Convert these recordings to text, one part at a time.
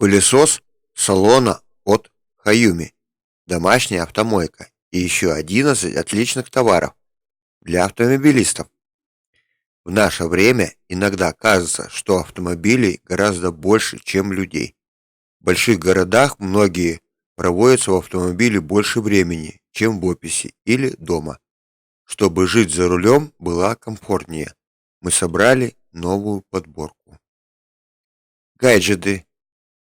Пылесос салона от Хаюми, домашняя автомойка и еще 11 отличных товаров для автомобилистов. В наше время иногда кажется, что автомобилей гораздо больше, чем людей. В больших городах многие проводят в автомобиле больше времени, чем в офисе или дома. Чтобы жить за рулем было комфортнее, мы собрали новую подборку. Гаджеты.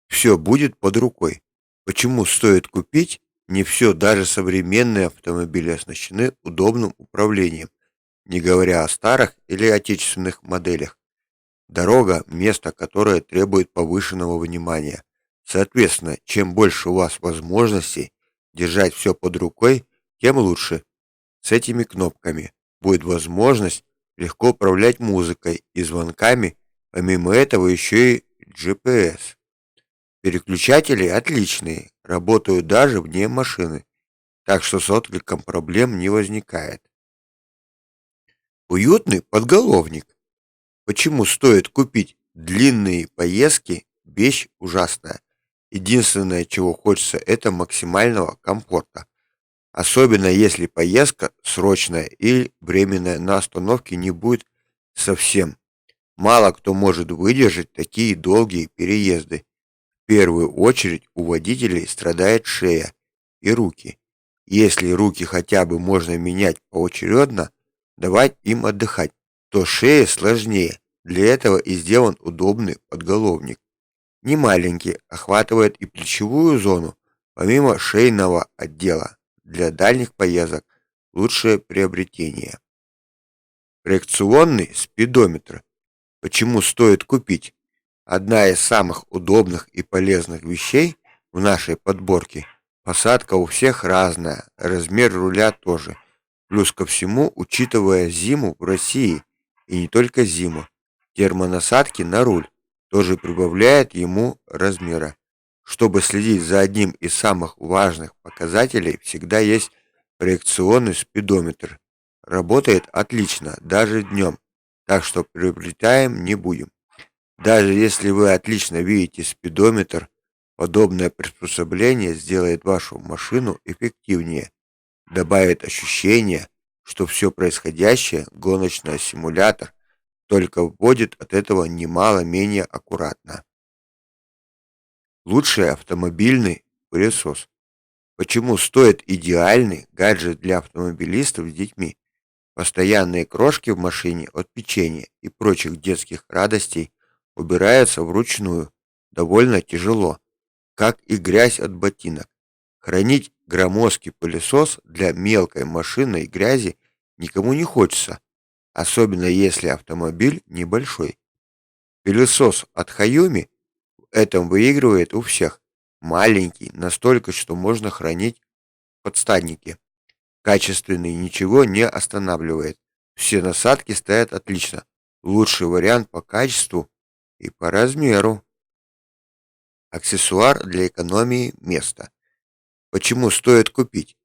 Все будет под рукой. Почему стоит купить? Не все, даже современные автомобили оснащены удобным управлением, не говоря о старых или отечественных моделях. Дорога– место, которое требует повышенного внимания. Соответственно, чем больше у вас возможностей держать все под рукой, тем лучше. С этими кнопками будет возможность легко управлять музыкой и звонками, помимо этого еще и GPS. Переключатели отличные, работают даже вне машины, так что с откликом проблем не возникает. Уютный подголовник. Почему стоит купить? Длинные поездки– вещь ужасная. Единственное, чего хочется, это максимального комфорта. Особенно если поездка срочная или временная, на остановке не будет совсем. Мало кто может выдержать такие долгие переезды. В первую очередь у водителей страдает шея и руки. Если руки хотя бы можно менять поочередно, давать им отдыхать, то шее сложнее. Для этого и сделан удобный подголовник. Не маленький, охватывает и плечевую зону, помимо шейного отдела. Для дальних поездок лучшее приобретение. Реакционный спидометр. Почему стоит купить? Одна из самых удобных и полезных вещей в нашей подборке. Посадка у всех разная, размер руля тоже. Плюс ко всему, учитывая зиму в России, и не только зиму, термонасадки на руль тоже прибавляет ему размера. Чтобы следить за одним из самых важных показателей, всегда есть проекционный спидометр. Работает отлично, даже днем, так что приобретаем не будем. Даже если вы отлично видите спидометр, подобное приспособление сделает вашу машину эффективнее, добавит ощущение, что все происходящее– гоночный симулятор, только вводит от этого немало менее аккуратно. Лучший автомобильный пылесос. Почему стоит идеальный гаджет для автомобилистов с детьми? Постоянные крошки в машине от печенья и прочих детских радостей убираются вручную, довольно тяжело, как и грязь от ботинок. Хранить громоздкий пылесос для мелкой машинной грязи никому не хочется, особенно если автомобиль небольшой. Пылесос от Xiaomi в этом выигрывает у всех. Маленький, настолько, что можно хранить в подстаканнике. Качественный, ничего не останавливает. Все насадки стоят отлично. Лучший вариант по качеству и по размеру. Аксессуар для экономии места. Почему стоит купить?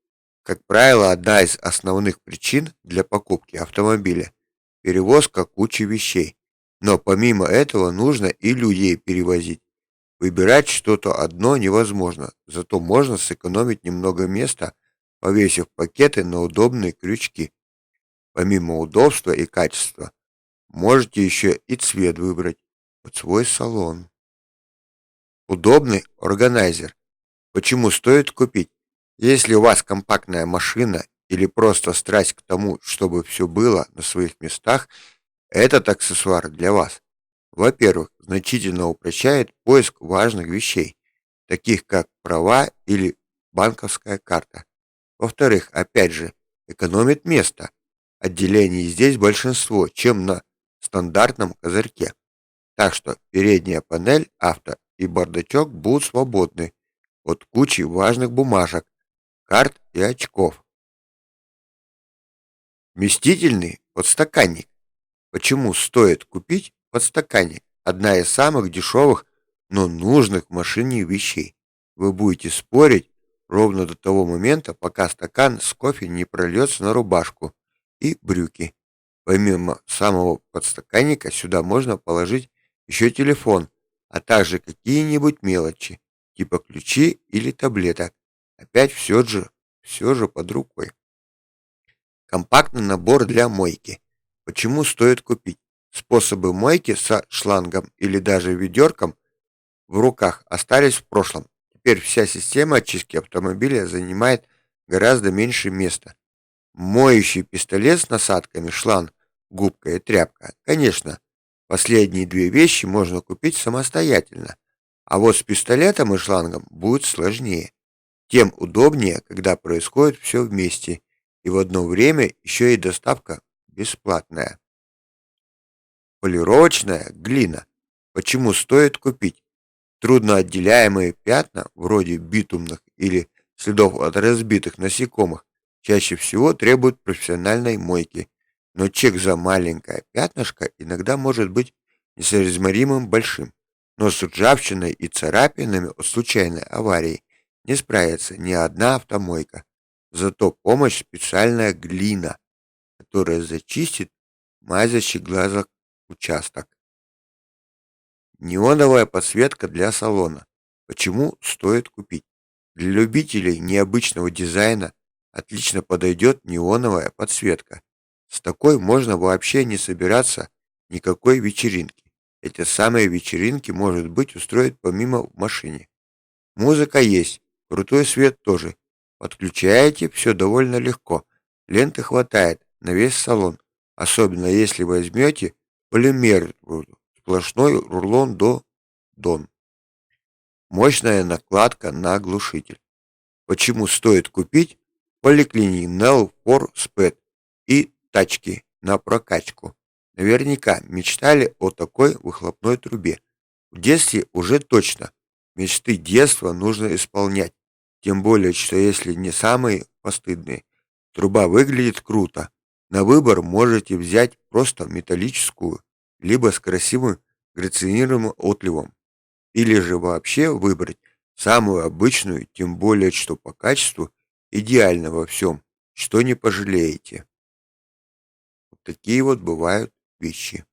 Как правило, одна из основных причин для покупки автомобиля– перевозка кучи вещей. Но помимо этого нужно и людей перевозить. Выбирать что-то одно невозможно, зато можно сэкономить немного места, повесив пакеты на удобные крючки. Помимо удобства и качества, можете еще и цвет выбрать под свой салон. Удобный органайзер. Почему стоит купить? Если у вас компактная машина или просто страсть к тому, чтобы все было на своих местах, этот аксессуар для вас. Во-первых, значительно упрощает поиск важных вещей, таких как права или банковская карта. Во-вторых, опять же, экономит место. Отделений здесь большинство, чем на стандартном козырьке. Так что передняя панель авто и бардачок будут свободны от кучи важных бумажек, карт и очков. Вместительный подстаканник. Почему стоит купить подстаканник? Одна из самых дешевых, но нужных в машине вещей. Вы будете спорить ровно до того момента, пока стакан с кофе не прольется на рубашку и брюки. Помимо самого подстаканника сюда можно положить еще телефон, а также какие-нибудь мелочи, типа ключи или таблеток. Опять все же под рукой. Компактный набор для мойки. Почему стоит купить? Способы мойки со шлангом или даже ведерком в руках остались в прошлом. Теперь вся система очистки автомобиля занимает гораздо меньше места. Моющий пистолет с насадками, шланг, губка и тряпка. Конечно, последние две вещи можно купить самостоятельно, а вот с пистолетом и шлангом будет сложнее. Тем удобнее, когда происходит все вместе, и в одно время еще и доставка бесплатная. Полировочная глина. Почему стоит купить? Трудноотделяемые пятна, вроде битумных или следов от разбитых насекомых, чаще всего требуют профессиональной мойки, но чек за маленькое пятнышко иногда может быть несоизмеримым большим. Но с ржавчиной и царапинами от случайной аварии не справится ни одна автомойка. Зато помощь специальная глина, которая зачистит мазящий глазок участок. Неоновая подсветка для салона. Почему стоит купить? Для любителей необычного дизайна отлично подойдет неоновая подсветка. С такой можно вообще не собираться никакой вечеринки. Эти самые вечеринки, может быть, устроить помимо в машине. Музыка есть, крутой свет тоже. Подключаете, все довольно легко. Ленты хватает на весь салон, особенно если возьмете полимер, сплошной рулон до Дон. Мощная накладка на глушитель. Почему стоит купить поликлиник Nell for Speed и тачки на прокачку? Наверняка мечтали о такой выхлопной трубе. В детстве уже точно. Мечты детства нужно исполнять. Тем более, что если не самые постыдные. Труба выглядит круто. На выбор можете взять просто металлическую, либо с красивым грационируемым отливом. Или же вообще выбрать самую обычную, тем более, что по качеству идеально во всем, что не пожалеете. Вот такие вот бывают вещи.